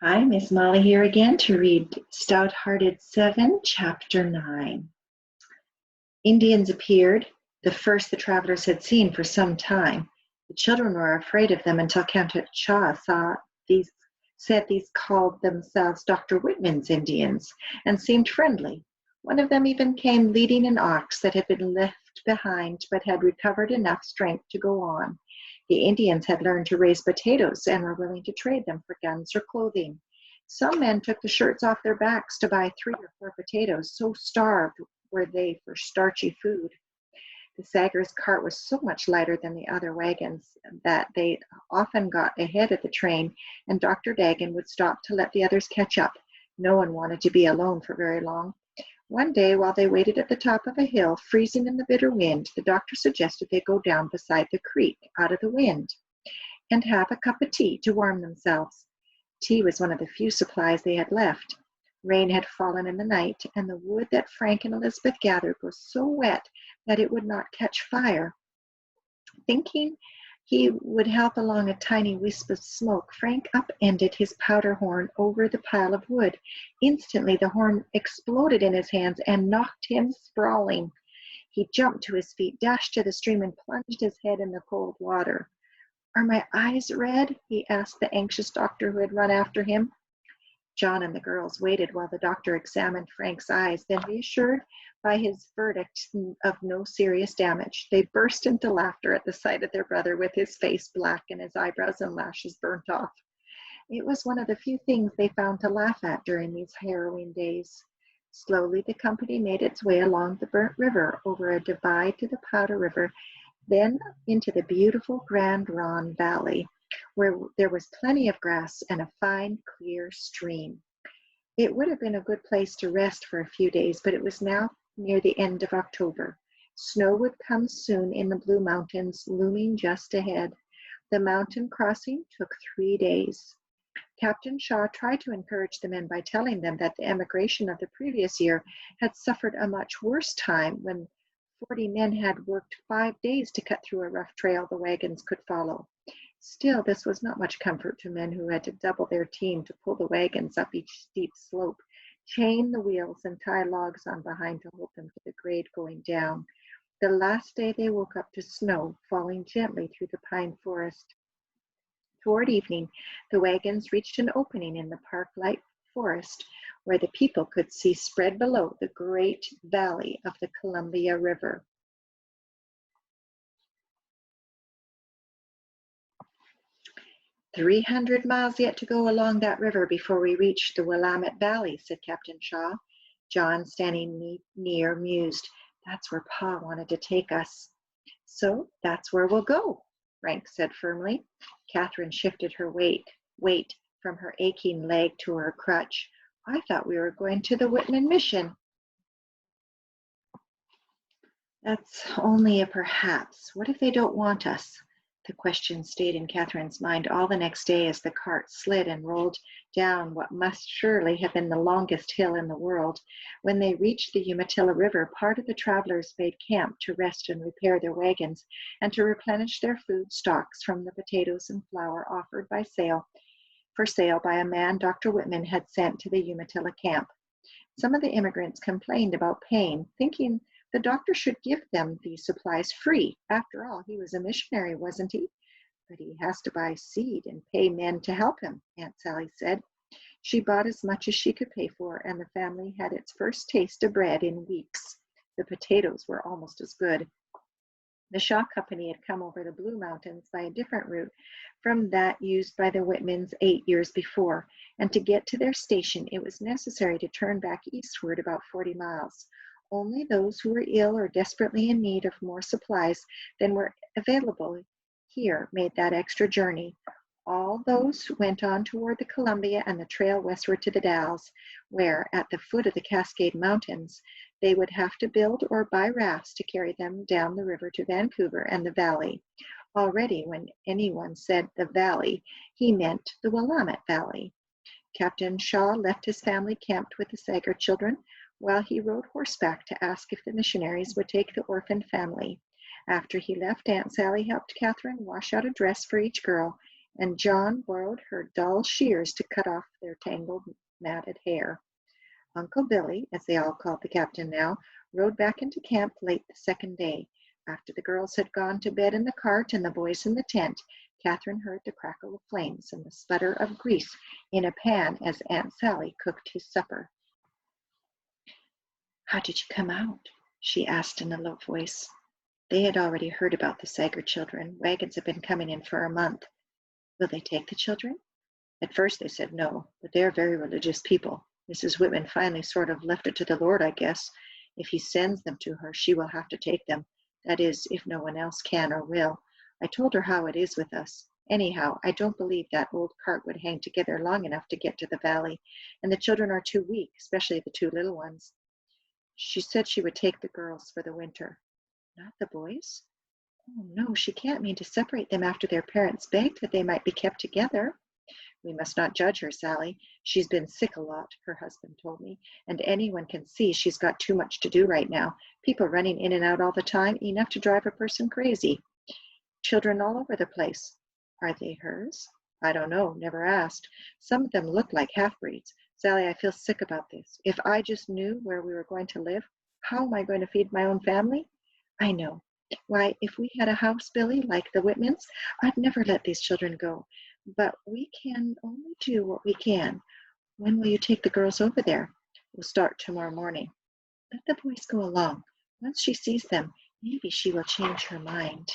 Hi, Miss Molly here again to read Stout-Hearted Seven, Chapter 9. Indians appeared, the first the travelers had seen for some time. The children were afraid of them until Captain Shaw said these called themselves Dr. Whitman's Indians and seemed friendly. One of them even came leading an ox that had been left behind but had recovered enough strength to go on. The Indians had learned to raise potatoes and were willing to trade them for guns or clothing. Some men took the shirts off their backs to buy 3 or 4 potatoes, so starved were they for starchy food. The Saggers' cart was so much lighter than the other wagons that they often got ahead of the train, and Dr. Dagan would stop to let the others catch up. No one wanted to be alone for very long. One day, while they waited at the top of a hill, freezing in the bitter wind, the doctor suggested they go down beside the creek, out of the wind, and have a cup of tea to warm themselves. Tea was one of the few supplies they had left. Rain had fallen in the night, and the wood that Frank and Elizabeth gathered was so wet that it would not catch fire. Thinking he would help along a tiny wisp of smoke, Frank upended his powder horn over the pile of wood. Instantly, the horn exploded in his hands and knocked him sprawling. He jumped to his feet, dashed to the stream, and plunged his head in the cold water. "Are my eyes red?" he asked the anxious doctor who had run after him. John and the girls waited while the doctor examined Frank's eyes. Then, reassured by his verdict of no serious damage, they burst into laughter at the sight of their brother with his face black and his eyebrows and lashes burnt off. It was one of the few things they found to laugh at during these harrowing days. Slowly the company made its way along the burnt river, over a divide to the Powder River, then into the beautiful Grand Ronde Valley, where there was plenty of grass and a fine, clear stream. It would have been a good place to rest for a few days, but it was now near the end of October. Snow would come soon in the Blue Mountains, looming just ahead. The mountain crossing took 3 days. Captain Shaw tried to encourage the men by telling them that the emigration of the previous year had suffered a much worse time when 40 men had worked 5 days to cut through a rough trail the wagons could follow. Still, this was not much comfort to men who had to double their team to pull the wagons up each steep slope, chain the wheels, and tie logs on behind to hold them to the grade going down. The last day they woke up to snow falling gently through the pine forest. Toward evening, the wagons reached an opening in the park-like forest where the people could see spread below the great valley of the Columbia River. "300 miles yet to go along that river before we reach the Willamette Valley," said Captain Shaw. John, standing near, mused. "That's where Pa wanted to take us." "So that's where we'll go," Frank said firmly. Catherine shifted her weight from her aching leg to her crutch. "I thought we were going to the Whitman Mission." "That's only a perhaps. What if they don't want us?" The question stayed in Catherine's mind all the next day as the cart slid and rolled down what must surely have been the longest hill in the world. When they reached the Umatilla River, part of the travelers made camp to rest and repair their wagons and to replenish their food stocks from the potatoes and flour offered for sale by a man Dr. Whitman had sent to the Umatilla camp. Some of the immigrants complained about paying, thinking the doctor should give them these supplies free. After all, he was a missionary, wasn't he? "But he has to buy seed and pay men to help him," Aunt Sally said. She bought as much as she could pay for, and the family had its first taste of bread in weeks. The potatoes were almost as good. The Shaw Company had come over the Blue Mountains by a different route from that used by the Whitmans 8 years before, and to get to their station it was necessary to turn back eastward about 40 miles. Only those who were ill or desperately in need of more supplies than were available here made that extra journey. All those went on toward the Columbia and the trail westward to the Dalles, where, at the foot of the Cascade Mountains, they would have to build or buy rafts to carry them down the river to Vancouver and the valley. Already, when anyone said the valley, he meant the Willamette Valley. Captain Shaw left his family camped with the Sager children, while he rode horseback to ask if the missionaries would take the orphaned family. After he left, Aunt Sally helped Catherine wash out a dress for each girl, and John borrowed her dull shears to cut off their tangled, matted hair. Uncle Billy, as they all called the captain now, rode back into camp late the second day. After the girls had gone to bed in the cart and the boys in the tent, Catherine heard the crackle of flames and the sputter of grease in a pan as Aunt Sally cooked his supper. "How did you come out?" she asked in a low voice. They had already heard about the Sager children. Wagons had been coming in for a month. "Will they take the children?" At first they said no, but they are very religious people. Mrs. Whitman finally sort of left it to the Lord, I guess. If he sends them to her, she will have to take them. That is, if no one else can or will. I told her how it is with us. Anyhow, I don't believe that old cart would hang together long enough to get to the valley, and the children are too weak, especially the two little ones. She said she would take the girls for the winter. Not the boys? Oh, no, she can't mean to separate them after their parents begged that they might be kept together. We must not judge her, Sally. She's been sick a lot, her husband told me, and anyone can see she's got too much to do right now. People running in and out all the time, enough to drive a person crazy. Children all over the place. Are they hers? I don't know, never asked. Some of them look like half-breeds. Sally, I feel sick about this. If I just knew where we were going to live, how am I going to feed my own family? I know. Why, if we had a house, Billy, like the Whitmans, I'd never let these children go. But we can only do what we can. When will you take the girls over there? We'll start tomorrow morning. Let the boys go along. Once she sees them, maybe she will change her mind.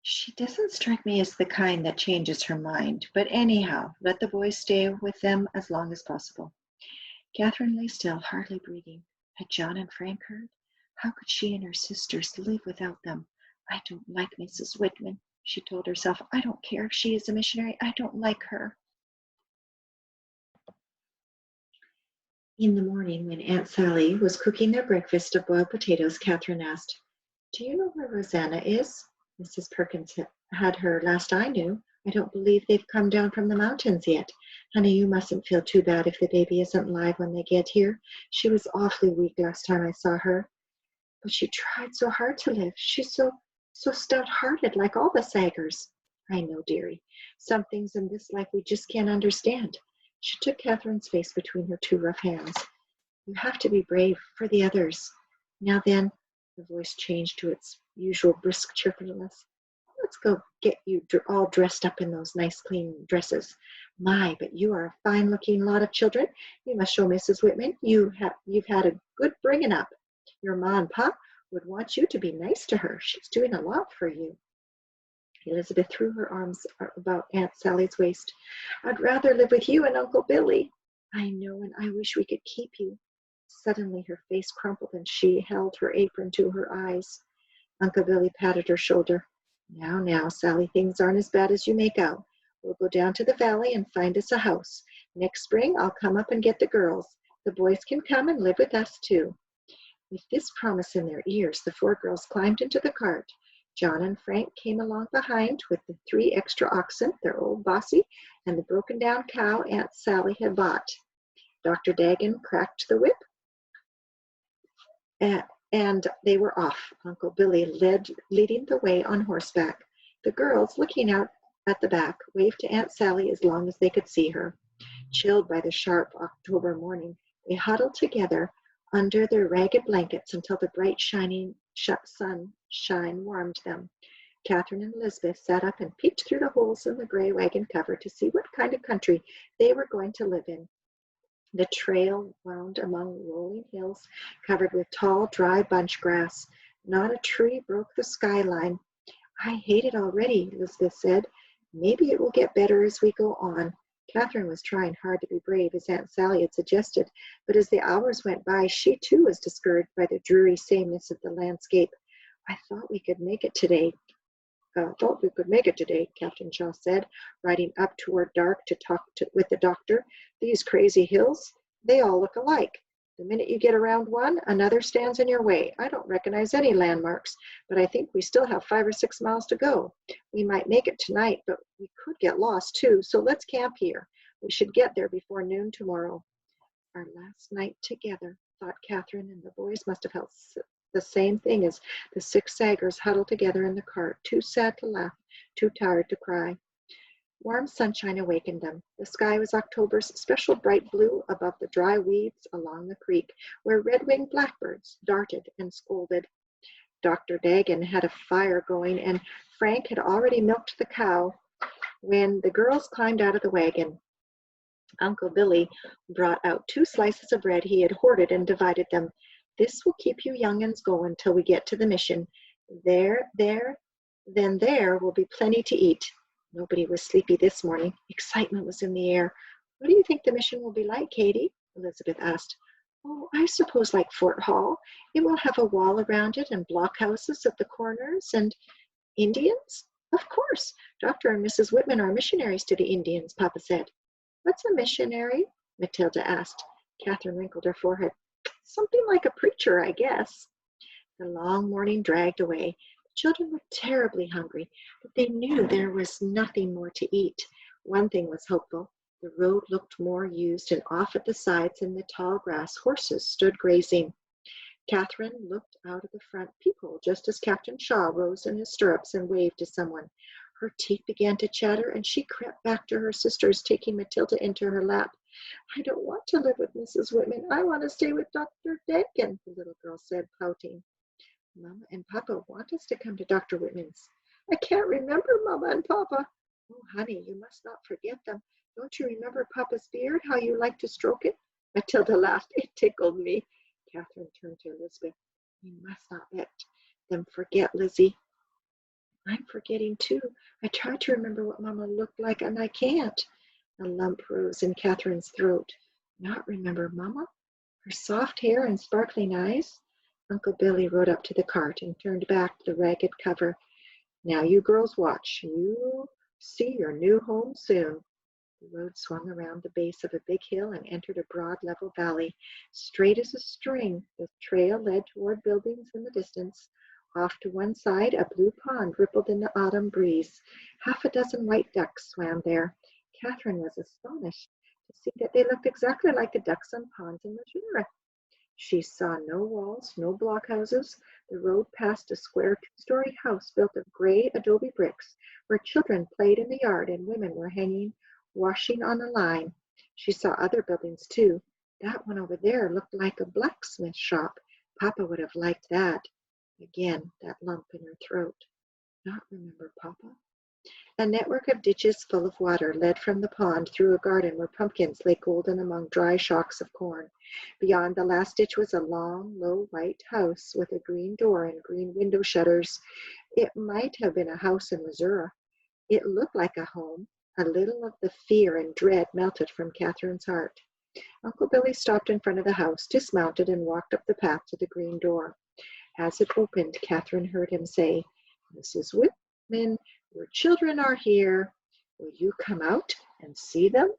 She doesn't strike me as the kind that changes her mind, but anyhow, let the boys stay with them as long as possible. Catherine lay still, hardly breathing. Had John and Frank heard? How could she and her sisters live without them? I don't like Mrs. Whitman, she told herself. I don't care if she is a missionary. I don't like her. In the morning, when Aunt Sally was cooking their breakfast of boiled potatoes, Catherine asked, "Do you know where Rosanna is?" Mrs. Perkins had her last I knew. "I don't believe they've come down from the mountains yet. Honey, you mustn't feel too bad if the baby isn't live when they get here. She was awfully weak last time I saw her. But she tried so hard to live. She's so stout-hearted, like all the Sagers." "I know, dearie. Some things in this life we just can't understand." She took Catherine's face between her two rough hands. "You have to be brave for the others. Now then," the voice changed to its usual brisk cheerfulness, "let's go get you all dressed up in those nice clean dresses. My, but you are a fine-looking lot of children. You must show Mrs. Whitman you've had a good bringing up. Your ma and pa would want you to be nice to her. She's doing a lot for you." Elizabeth threw her arms about Aunt Sally's waist. "I'd rather live with you and Uncle Billy." "I know, and I wish we could keep you." Suddenly her face crumpled and she held her apron to her eyes. Uncle Billy patted her shoulder. Now, Sally, things aren't as bad as you make out. We'll go down to the valley and find us a house. Next spring I'll come up and get the girls. The boys can come and live with us too." With this promise in their ears, the four girls climbed into the cart. John and Frank came along behind with the 3 extra oxen, their old Bossy, and the broken-down cow Aunt Sally had bought. Dr. Dagan cracked the whip, and they were off, Uncle Billy leading the way on horseback. The girls, looking out at the back, waved to Aunt Sally as long as they could see her. Chilled by the sharp October morning, they huddled together under their ragged blankets until the bright sunshine warmed them. Catherine and Elizabeth sat up and peeked through the holes in the gray wagon cover to see what kind of country they were going to live in. The trail wound among rolling hills covered with tall, dry bunch grass. Not a tree broke the skyline. "I hate it already," Elizabeth said. "Maybe it will get better as we go on." Catherine was trying hard to be brave, as Aunt Sally had suggested, but as the hours went by, she too was discouraged by the dreary sameness of the landscape. "I thought we could make it today," Captain Shaw said, riding up toward dark to talk with the doctor. "These crazy hills, they all look alike. The minute you get around one, another stands in your way. I don't recognize any landmarks, but I think we still have 5 or 6 miles to go. We might make it tonight, but we could get lost too, so let's camp here. We should get there before noon tomorrow." Our last night together, thought Catherine, and the boys must have felt the same thing as the 6 saggers huddled together in the cart, too sad to laugh, too tired to cry. Warm sunshine awakened them. The sky was October's special bright blue above the dry weeds along the creek, where red-winged blackbirds darted and scolded. Dr. Dagon had a fire going, and Frank had already milked the cow when the girls climbed out of the wagon. Uncle Billy brought out 2 slices of bread he had hoarded and divided them. "This will keep you young'uns going till we get to the mission. Then there will be plenty to eat." Nobody was sleepy this morning. Excitement was in the air. "What do you think the mission will be like, Katie?" Elizabeth asked. "Oh, I suppose like Fort Hall. It will have a wall around it and blockhouses at the corners and—" "Indians?" "Of course. Dr. and Mrs. Whitman are missionaries to the Indians," Papa said. "What's a missionary?" Matilda asked. Catherine wrinkled her forehead. "Something like a preacher, I guess." The long morning dragged away. The children were terribly hungry, but they knew there was nothing more to eat. One thing was hopeful. The road looked more used, and off at the sides in the tall grass horses stood grazing. Catherine looked out of the front peephole just as Captain Shaw rose in his stirrups and waved to someone. Her teeth began to chatter, and she crept back to her sisters, taking Matilda into her lap. "I don't want to live with Mrs. Whitman. I want to stay with Dr. Dakin," the little girl said, pouting. "Mama and Papa want us to come to Dr. Whitman's." "I can't remember Mama and Papa." "Oh, honey, you must not forget them. Don't you remember Papa's beard, how you liked to stroke it?" Matilda laughed. "It tickled me." Catherine turned to Elizabeth. "We must not let them forget, Lizzie." "I'm forgetting too. I tried to remember what Mama looked like, and I can't." A lump rose in Catherine's throat. Not remember Mama? Her soft hair and sparkling eyes? Uncle Billy rode up to the cart and turned back the ragged cover. "Now you girls watch. You'll see your new home soon." The road swung around the base of a big hill and entered a broad, level valley. Straight as a string, the trail led toward buildings in the distance. Off to one side, a blue pond rippled in the autumn breeze. 6 white ducks swam there. Catherine was astonished to see that they looked exactly like the ducks on ponds in Missouri. She saw no walls, no blockhouses. The road passed a square 2-story house built of gray adobe bricks, where children played in the yard and women were hanging washing on a line. She saw other buildings too. That one over there looked like a blacksmith shop. Papa would have liked that. Again, that lump in her throat. Not remember Papa? A network of ditches full of water led from the pond through a garden where pumpkins lay golden among dry shocks of corn. Beyond the last ditch was a long, low white house with a green door and green window shutters. It might have been a house in Missouri. It looked like a home. A little of the fear and dread melted from Catherine's heart. Uncle Billy stopped in front of the house, dismounted, and walked up the path to the green door. As it opened, Catherine heard him say, "Mrs. Whitman, your children are here. Will you come out and see them?"